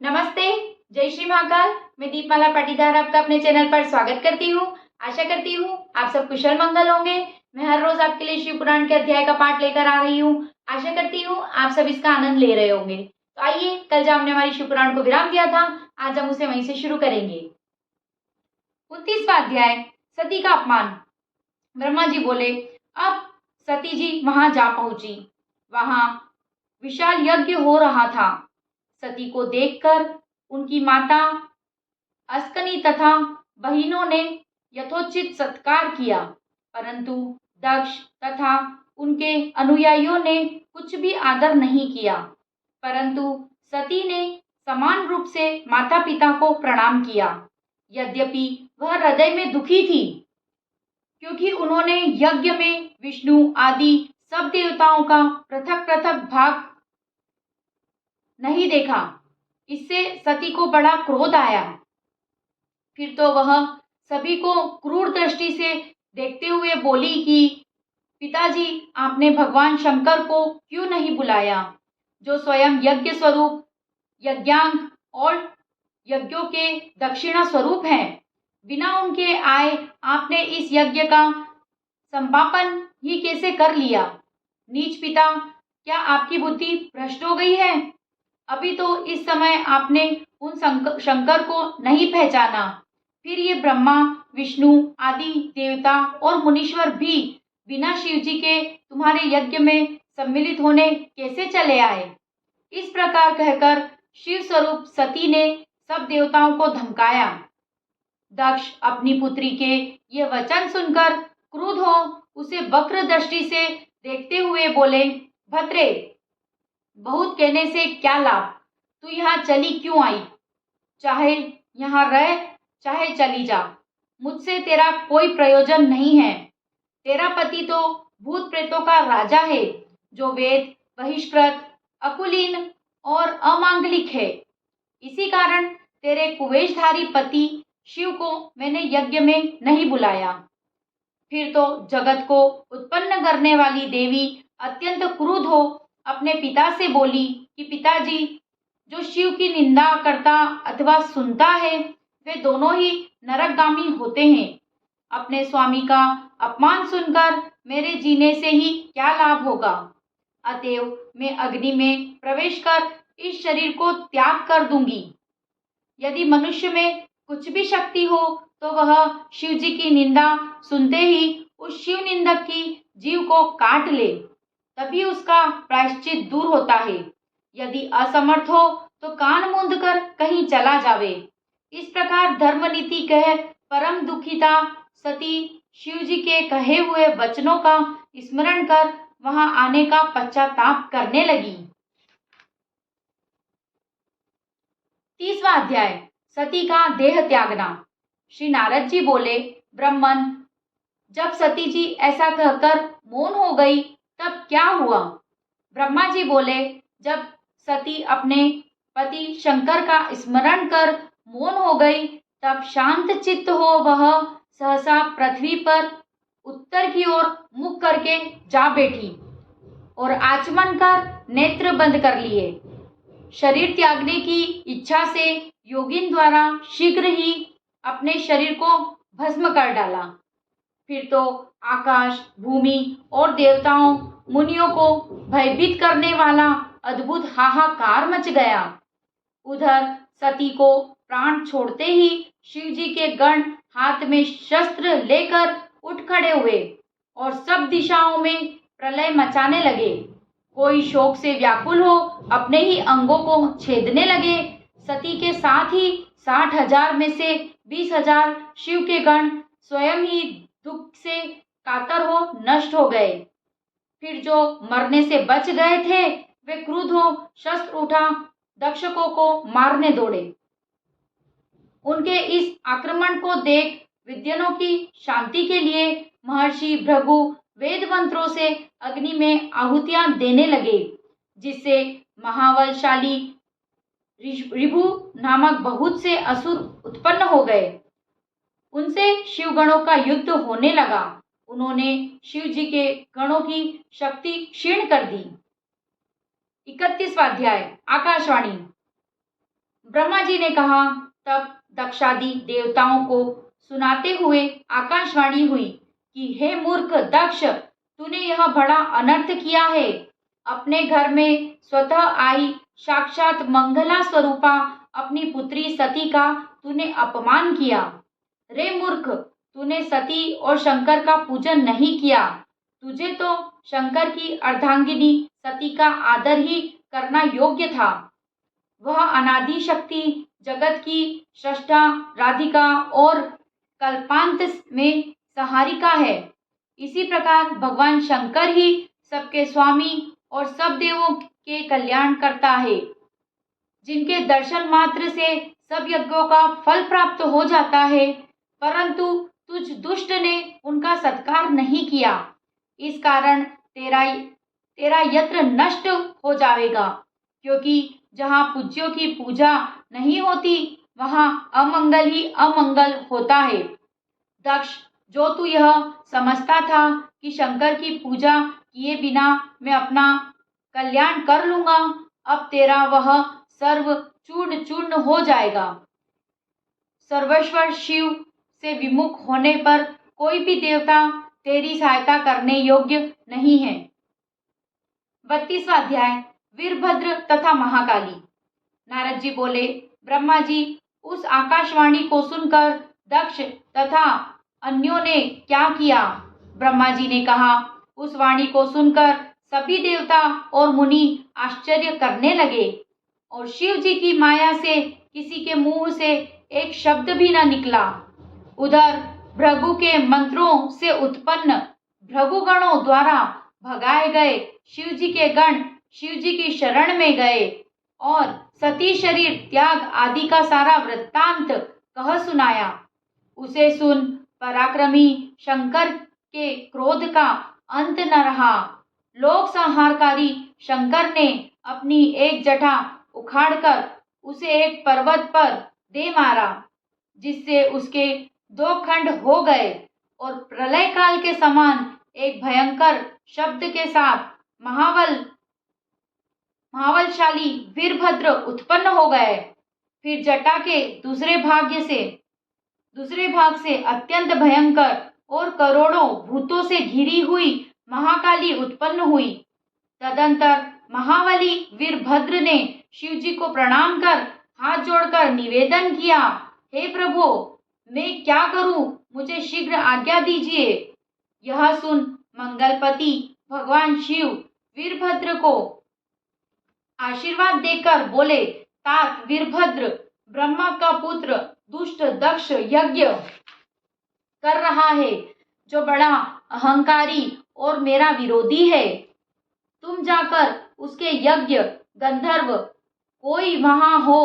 नमस्ते, जय श्री महाकाल। मैं दीपमाला पाटीदार आपका अपने चैनल पर स्वागत करती हूँ। आशा करती हूँ आप सब कुशल मंगल होंगे। मैं हर रोज आपके लिए शिव पुराण के अध्याय का पाठ लेकर आ रही हूँ। आशा करती हूँ आप सब इसका आनंद ले रहे होंगे। तो आइए, कल जब हमने हमारी शिव पुराण को विराम दिया था, आज हम उसे वहीं से शुरू करेंगे। 29वां अध्याय, सती का अपमान। ब्रह्मा जी बोले, अब सती जी वहां जा पहुंची। वहां विशाल यज्ञ हो रहा था। सती को देखकर उनकी माता अस्कनी तथा बहिनों ने यथोचित सत्कार किया, परंतु दक्ष तथा उनके अनुयायियों ने कुछ भी आदर नहीं किया। परंतु सती ने समान रूप से माता पिता को प्रणाम किया। यद्यपि वह हृदय में दुखी थी, क्योंकि उन्होंने यज्ञ में विष्णु आदि सब देवताओं का पृथक पृथक भाग नहीं देखा। इससे सती को बड़ा क्रोध आया। फिर तो वह सभी को क्रूर दृष्टि से देखते हुए बोली कि पिताजी, आपने भगवान शंकर को क्यों नहीं बुलाया, जो स्वयं यज्ञ स्वरूप, यज्ञांग और यज्ञों के दक्षिणा स्वरूप हैं। बिना उनके आए आपने इस यज्ञ का संपापन ही कैसे कर लिया? नीच पिता, क्या आपकी बुद्धि भ्रष्ट हो गई है? अभी तो इस समय आपने उन शंकर को नहीं पहचाना, फिर ये ब्रह्मा, विष्णु आदि देवता और मुनीश्वर भी बिना शिव जी के तुम्हारे यज्ञ में सम्मिलित होने कैसे चले आए? इस प्रकार कहकर शिव स्वरूप सती ने सब देवताओं को धमकाया। दक्ष अपनी पुत्री के ये वचन सुनकर क्रुद्ध हो उसे वक्र दृष्टि से देखते हुए बोले, भद्रे, बहुत कहने से क्या लाभ? तू यहाँ चली क्यों आई? चाहे यहाँ रह, चाहे चली जा, मुझसे तेरा कोई प्रयोजन नहीं है। तेरा पति तो भूत प्रेतों का राजा है, जो वेद बहिष्कृत, अकुलीन और अमांगलिक है। इसी कारण तेरे कुवेशधारी पति शिव को मैंने यज्ञ में नहीं बुलाया। फिर तो जगत को उत्पन्न करने वाली देवी अत्यंत क्रुद्ध हो अपने पिता से बोली कि पिताजी, जो शिव की निंदा करता अथवा सुनता है, वे दोनों ही नरकगामी होते हैं। अपने स्वामी का अपमान सुनकर मेरे जीने से ही क्या लाभ होगा? अतएव मैं अग्नि में प्रवेश कर इस शरीर को त्याग कर दूंगी। यदि मनुष्य में कुछ भी शक्ति हो तो वह शिव जी की निंदा सुनते ही उस शिव निंदक की जीव को काट ले, तभी उसका प्रायश्चित दूर होता है। यदि असमर्थ हो तो कान मूंद कर कहीं चला जावे। इस प्रकार धर्म नीति कह परम दुखिता सती शिव जी के कहे हुए वचनों का स्मरण कर वहां आने का पश्चाताप करने लगी। 30वां अध्याय, सती का देह त्यागना। श्री नारद जी बोले, ब्रह्मन, जब सती जी ऐसा कहकर मौन हो गई तब क्या हुआ? ब्रह्मा जी बोले, जब सती अपने पति शंकर का स्मरण कर मौन हो गई तब शांत चित्त हो वह सहसा पृथ्वी पर उत्तर की ओर मुख करके जा बैठी और आचमन कर नेत्र बंद कर लिए। शरीर त्यागने की इच्छा से योगिन द्वारा शीघ्र ही अपने शरीर को भस्म कर डाला। फिर तो आकाश, भूमि और देवताओं, मुनियों को भयभीत करने वाला अद्भुत हाहाकार मच गया। उधर सती को प्राण छोड़ते ही शिव जी के गण हाथ में शस्त्र लेकर उठ खड़े हुए और सब दिशाओं में प्रलय मचाने लगे। कोई शोक से व्याकुल हो अपने ही अंगों को छेदने लगे। सती के साथ ही 60,000 में से 20,000 शिव के गण स्वयं ही दुख से कातर हो नष्ट हो गए। फिर जो मरने से बच गए थे वे क्रुद्ध हो शस्त्र उठा दक्षकों को मारने दौड़े। उनके इस आक्रमण को देख विद्वानों की शांति के लिए महर्षि भृगु वेद मंत्रों से अग्नि में आहुतियां देने लगे, जिससे महाबलशाली ऋभु नामक बहुत से असुर उत्पन्न हो गए। उनसे शिवगणों का युद्ध होने लगा। उन्होंने शिव जी के गणों की शक्ति क्षीण कर दी। 31वां अध्याय, आकाशवाणी। ब्रह्मा जी ने कहा। तब दक्षादि देवताओं को सुनाते हुए आकाशवाणी हुई कि हे मूर्ख दक्ष, तूने यह बड़ा अनर्थ किया है। अपने घर में स्वतः आई साक्षात मंगला स्वरूपा अपनी पुत्री सती का तूने अपमान किया। रे मूर्ख, तूने सती और शंकर का पूजन नहीं किया। तुझे तो शंकर की अर्धांगिनी सती का आदर ही करना योग्य था। वह अनादि शक्ति, जगत की सृष्टा, राधिका और कल्पांत में सहारिका है। इसी प्रकार भगवान शंकर ही सबके स्वामी और सब देवों के कल्याण करता है, जिनके दर्शन मात्र से सब यज्ञों का फल प्राप्त हो जाता है। परंतु तुझ दुष्ट ने उनका सत्कार नहीं किया। इस कारण तेरा यत्र नष्ट हो जाएगा, क्योंकि जहाँ पूज्यों की पूजा नहीं होती वहाँ अमंगल ही अमंगल होता है। दक्ष, जो तू यह समझता था कि शंकर की पूजा किए बिना मैं अपना कल्याण कर लूंगा, अब तेरा वह सर्व चूर्ण चूर्ण हो जाएगा। सर्वेश्वर शिव से विमुख होने पर कोई भी देवता तेरी सहायता करने योग्य नहीं है। 32वां अध्याय, वीरभद्र तथा महाकाली। नारद जी बोले, ब्रह्मा जी, उस आकाशवाणी को सुनकर दक्ष तथा अन्यों ने क्या किया? ब्रह्मा जी ने कहा, उस वाणी को सुनकर सभी देवता और मुनि आश्चर्य करने लगे और शिव जी की माया से किसी के मुंह से एक शब्द भी न निकला। उधर भृगु के मंत्रों से उत्पन्न भृगुगणों द्वारा भगाए गए शिव जी के गण शिव जी की शरण में गए और सती शरीर त्याग आदि का सारा वृत्तांत कह सुनाया। उसे सुन पराक्रमी शंकर के क्रोध का अंत न रहा। लोक संहारकारी शंकर ने अपनी एक जटा उखाड़कर उसे एक पर्वत पर दे मारा, जिससे उसके 2 खंड हो गए और प्रलय काल के समान एक भयंकर शब्द के साथ महाबलशाली वीरभद्र उत्पन्न हो गए। फिर जटा के दूसरे भाग से अत्यंत भयंकर और करोड़ों भूतों से घिरी हुई महाकाली उत्पन्न हुई। तदंतर महाबली वीरभद्र ने शिव जी को प्रणाम कर हाथ जोड़कर निवेदन किया, हे प्रभु, मैं क्या करूं, मुझे शीघ्र आज्ञा दीजिए। यह सुन मंगलपति भगवान शिव वीरभद्र को आशीर्वाद देकर बोले, तात वीरभद्र, ब्रह्मा का पुत्र दुष्ट दक्ष यज्ञ कर रहा है, जो बड़ा अहंकारी और मेरा विरोधी है। तुम जाकर उसके यज्ञ गंधर्व कोई वहां हो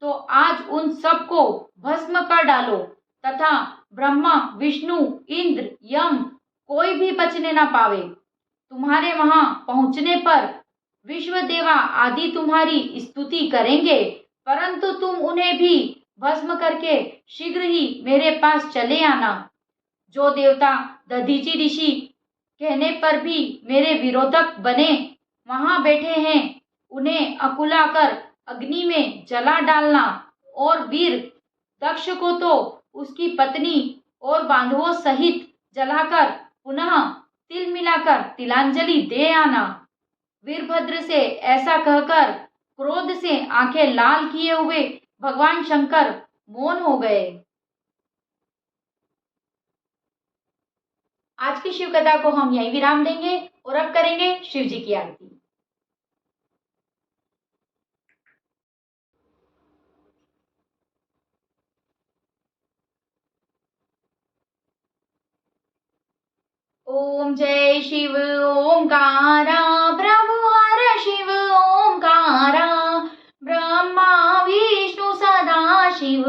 तो आज उन सबको भस्म कर डालो तथा ब्रह्मा, विष्णु, इंद्र, यम कोई भी बचने न पावे। तुम्हारे वहां पहुंचने पर विश्वदेवा आदि तुम्हारी स्तुति करेंगे, परंतु तुम उन्हें भी भस्म करके शीघ्र ही मेरे पास चले आना। जो देवता दधीचि ऋषि कहने पर भी मेरे विरोधक बने वहां बैठे हैं, उन्हें अकुलाकर अग्नि में जला डालना और वीर दक्ष को तो उसकी पत्नी और बांधवों सहित जलाकर पुनः तिल मिलाकर तिलांजलि दे आना। वीरभद्र से ऐसा कहकर क्रोध से आंखें लाल किए हुए भगवान शंकर मौन हो गए। आज की शिव कथा को हम यहीं विराम देंगे और अब करेंगे शिव जी की आरती। ओम जय शिव ओंकारा, प्रभु हर शिव ओंकारा, ब्रह्मा विष्णु सदा शिव,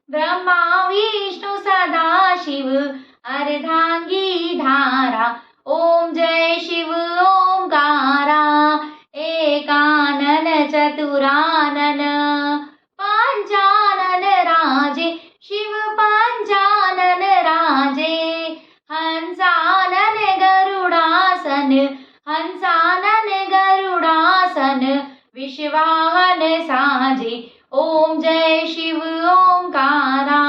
ब्रह्मा विष्णु सदा शिव, अर्धांगी धारा। ओम जय शिव ओंकारा, एकानन चतुरानन, पंचानन राजे, शिव पंचानन राजे, हंसानन गरुड़ासन, हंसानन गरुड़ासन, विश्वाहन साजे, ओम जय शिव ओंकारा।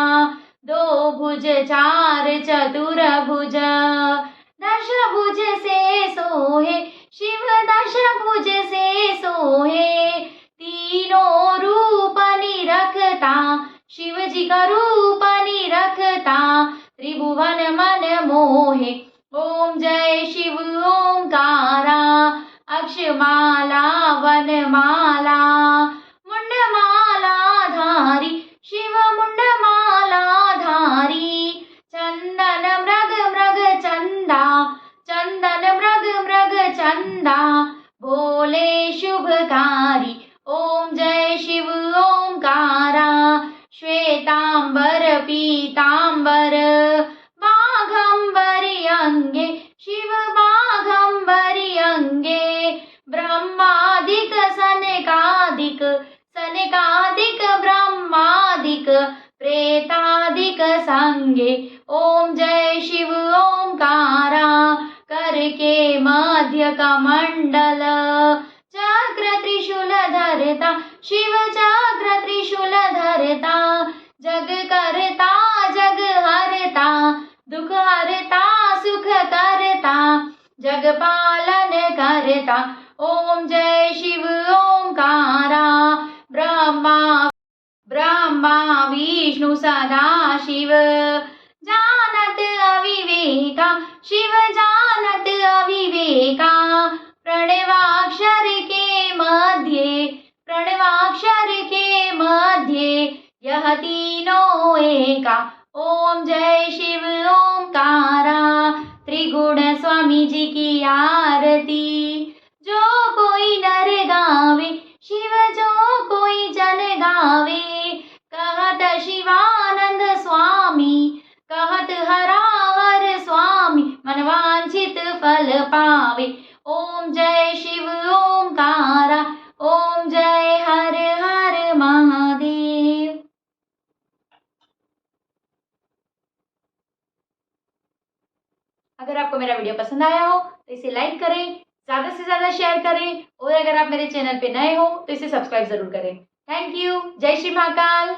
दो भुज चार चतुर भुज, दश भुज से सोहे शिव, दश भुज से सोहे। तीनों रूप निरखता शिव जी का रूप निरखता, त्रिभुवन मन मोहे। ओम जय शिव ओंकारा। अक्षमाला वनमाला, मुंडमाला धारी शिव मुंडमाला धारी। चंदन मृग मृग चंदा, चंदन मृग मृग चंदा, भोले शुभकारी। ओम जय शिव ओंकारा। श्वेतांबर पीतांबर, बाघंबरी अंगे शिव बाघंबरी अंगे। ब्रह्मादिक सनकादिक, सनकादिक ब्रह्मादिक, प्रेतादिक संगे। ओम जय शिव ओंकारा। करके मध्य कमंडल, चक्र त्रिशूल धरता शिव चक्र त्रिशूल धरता। जग करता जग हरता, दुख हरता सुख करता, जग पालन करता। ओम जय शिव ओंकारा। ब्रह्मा विष्णु सदा शिव, जानत अविवेका शिव जानत अविवेका। प्रणवाक्षर के मध्य, प्रणवाक्षर के मध्य, यह तीनों एका। ओम जय शिव ओंकारा। त्रिगुण स्वामी जी की आरती, जो कोई नर गावे शिव जो कोई जन गावे। कहत शिवानंद स्वामी, कहत हराहर स्वामी, मनवांछित फल पावे। ओम जय शिव ओंकारा। ओम जय हर हर महादेव। अगर आपको मेरा वीडियो पसंद आया हो तो इसे लाइक करें, ज़्यादा से ज़्यादा शेयर करें, और अगर आप मेरे चैनल पे नए हो तो इसे सब्सक्राइब ज़रूर करें। Thank you. जय श्री महाकाल।